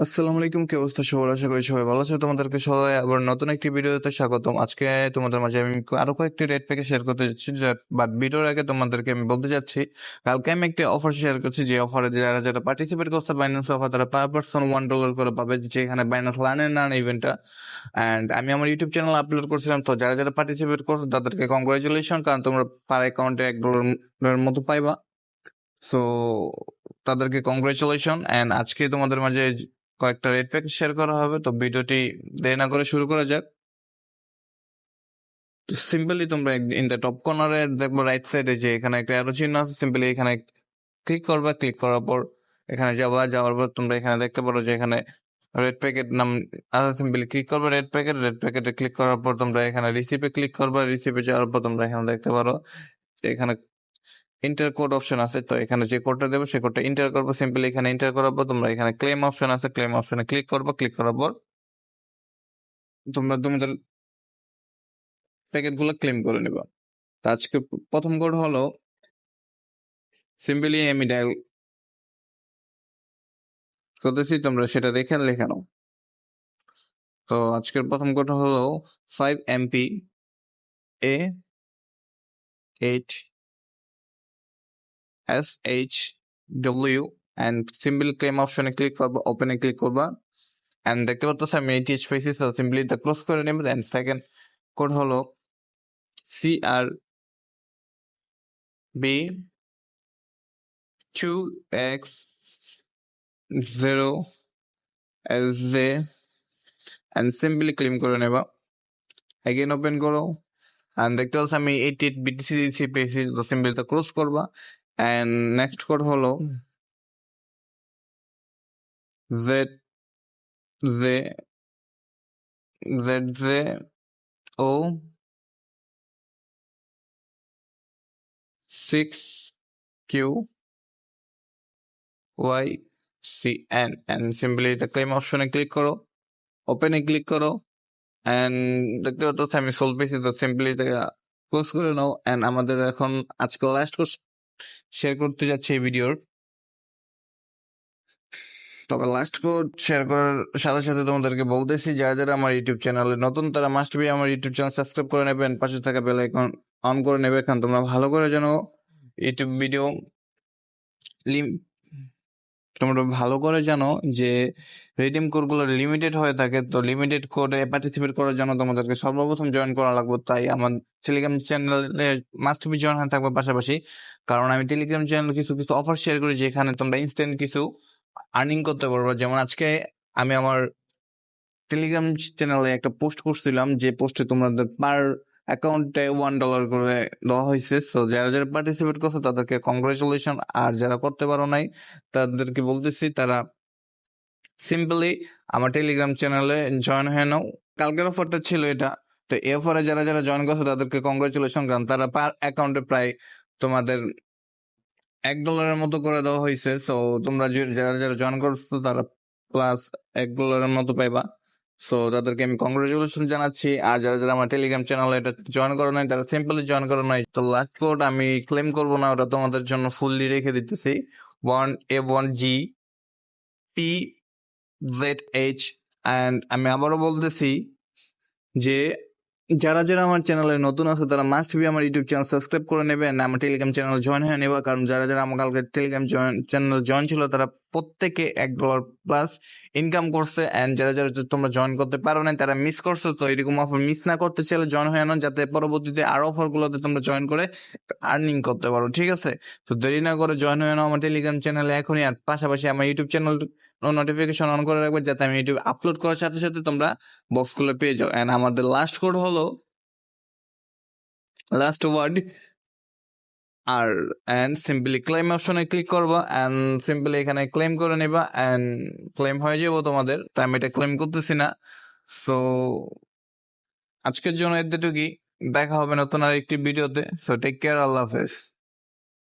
আসসালামু আলাইকুম, কি অবস্থা সবার? আশা করি সবাই ভালো আছো। তোমাদেরকে সবাই আবার নতুন একটি ভিডিওতে স্বাগতম। আজকে তোমাদের মাঝে আমি আরো কয়েকটি রেট প্যাকেজ শেয়ার করতে যাচ্ছি, বাট ভিডিওর আগে তোমাদেরকে আমি বলতে চাচ্ছি, কালকে আমি একটি অফার শেয়ার করছি, যে অফারে যারা যারা পার্টিসিপেট করছে বাইন্যান্স অফার, তারা পার পার্সন $1 করে পাবে, যেখানে বাইন্যান্স লার্নের না ইভেন্টটা। অ্যান্ড আমি আমার ইউটিউব চ্যানেল আপলোড করছিলাম, তো যারা যারা পার্টিসিপেট করছো তাদেরকে কংগ্রাচুলেশন, কারণ তোমরা পার অ্যাকাউন্টে $1 মতো পাইবা। সো তাদেরকে কংগ্রাচুলেশন। অ্যান্ড আজকে তোমাদের মাঝে কয়েকটা রেট প্যাকেজ শেয়ার করা হবে, তো ভিডিওটি দেরি না করে শুরু করা যাক। তো সিম্পলি তোমরা ইন দ্য টপ কর্নারে দেখবো রাইট সাইডে যে এখানে একটা অ্যারো চিহ্ন আছে, সিম্পলি এখানে ক্লিক করবা। ক্লিক করার পর এখানে যাওয়ার পর তোমরা এখানে দেখতে পারো যে এখানে রেড প্যাকেট নাম আছে, সিম্পলি ক্লিক করবে রেড প্যাকেটে ক্লিক করার পর তোমরা এখানে রিসিপে ক্লিক করবা। রিসিপে যাওয়ার পর তোমরা এখানে দেখতে পারো এখানে ইন্টার কোড অপশন আছে, তো এখানে যে কোডটা দেবো সেই কোডটা ইন্টার করবো। সিম্পলি এখানে ইন্টার করার পর তোমরা এখানে ক্লেম অপশন আছে, ক্লেম অপশনে ক্লিক করবো। ক্লিক করার পর তোমরা তোমাদের প্যাকেট গুলো ক্লেম করে নিবা। তো আজকে প্রথম কোড হলো, সিম্পলি আমি ডায়াল করতেছি, তোমরা সেটা দেখে লেখা নাও। তো আজকের প্রথম কোড হলো 5MP A8SHW, and simply claim অপশনে ক্লিক করবো, ওপেনে ক্লিক করবা। অ্যান্ড দেখতে পাচ্ছ আমি ATH পেয়েছি, তো সিম্পলি এটা ক্লোজ করে নেবে। অ্যান্ড সেকেন্ড কোড হলো CRB2X0SJ, অ্যান্ড সিম্পলি ক্লেম করে নেবা। এগেন ওপেন করো, অ্যান্ড দেখতে পাচ্ছ আমি 88 BTC পেয়েছি, তো সিম্পলি এটা ক্লোজ করবা। অ্যান্ড নেক্সট কোড হলো ZZO6QYCN, অ্যান্ড সিম্পলি এটা ক্লেম অপশনে ক্লিক করো, ওপেনে ক্লিক করো। অ্যান্ড দেখতে পাচ্ছ আমি সোল পেয়েছি, তো সিম্পলি ক্লোজ করে নাও। অ্যান্ড আমাদের এখন আজকে লাস্ট কোর্স শেয়ার করতে যাচ্ছে এই ভিডিওর। তবে লাস্ট কোড শেয়ার করার সাথে সাথে তোমাদেরকে বলতেছি, যারা যারা আমার ইউটিউব চ্যানেলে নতুন তারা মাস্ট বি আমার ইউটিউব চ্যানেল সাবস্ক্রাইব করে নেবেন, পাশে থাকা বেল আইকন অন করে নেবে, কারণ তোমরা ভালো করে জানো ইউটিউব ভিডিও তোমরা ভালো করে জানো যে রিডিম কোডগুলো লিমিটেড হয়ে থাকে। তো লিমিটেড কোডে পার্টিসিপেট করার জন্য তোমাদেরকে সর্বপ্রথম জয়েন করা লাগবে, তাই আমার টেলিগ্রাম চ্যানেলে মাস্ট বি জয়েন হয়ে থাকবে পাশাপাশি। কারণ আমি টেলিগ্রাম চ্যানেলে কিছু কিছু অফার শেয়ার করি, যেখানে তোমরা ইনস্ট্যান্ট কিছু আর্নিং করতে পারবো। যেমন আজকে আমি আমার টেলিগ্রাম চ্যানেলে একটা পোস্ট করছিলাম, যে পোস্টে তোমাদের পার অ্যাকাউন্টে $1 করে দেওয়া হয়েছে। তো যারা যারা পার্টিসিপেট করছে তাদেরকে কংগ্রাচুলেশন, আর যারা করতে পারো নাই তাদেরকে বলতেছি তারা সিম্পলি আমার টেলিগ্রাম চ্যানেলে জয়েন হয়ে নাও। কালকের অফারটা ছিল এটা, তো এই অফারে যারা যারা জয়েন করছে তাদেরকে কংগ্রাচুলেশন, কারণ তারা পার অ্যাকাউন্টে প্রায় তোমাদের $1 মতো করে দেওয়া হয়েছে। তো তোমরা যারা যারা জয়েন করছো তারা প্লাস $1 মতো পাইবা। সো তাদেরকে আমি কংগ্রাচুলেশন জানাচ্ছি। আর যারা যারা আমার টেলিগ্রাম চ্যানেলে এটা জয়েন করো নাই তারা সিম্পলি জয়েন করো নাই। তো লাস্ট কোড আমি ক্লেম করবো না, ওটা তোমাদের জন্য ফুললি রেখে দিতেছি। 1A1GPZH। অ্যান্ড আমি আবারও বলতেছি যে যারা যারা আমার চ্যানেলে নতুন আছে তারা মাস্ট বি আমার ইউটিউব চ্যানেল সাবস্ক্রাইব করে নেবে, আমার টেলিগ্রাম চ্যানেল জয়েন হয়ে নেবে। কারণ যারা যারা আমার কালকে টেলিগ্রাম চ্যানেল জয়েন ছিল তারা প্রত্যেকে $1 প্লাস ইনকাম করছে। অ্যান্ড যারা যারা তোমরা জয়েন করতে পারো না তারা মিস করছো, তো এরকম অফার মিস না করতে চাইলে জয়েন হয়ে আনো, যাতে পরবর্তীতে আরো অফারগুলোতে তোমরা জয়েন করে আর্নিং করতে পারো। ঠিক আছে, তো দেরি না করে জয়েন হয়ে নাও আমার টেলিগ্রাম চ্যানেলে এখনই। আর পাশাপাশি আমার ইউটিউব চ্যানেল নোটিফিকেশন অন করে রাখবে, যাতে আমি ইউটিউব আপলোড করার সাথে সাথে তোমরা বক্সগুলো পেয়ে যাও। অ্যান্ড আমাদের লাস্ট কোড হলো লাস্ট ওয়ার্ড আর, অ্যান্ড সিম্পলি ক্লেম অপশনে ক্লিক করবা। অ্যান্ড সিম্পলি এখানে ক্লেম করে নিবা, অ্যান্ড ক্লেম হয়ে যাবো তোমাদের। তো আমি এটা ক্লেম করতেছি না। সো আজকের জন্য এতটুকুই, দেখা হবে নতুন আর একটি ভিডিওতে। সো টেক কেয়ার, আল্লাহ হাফেজ।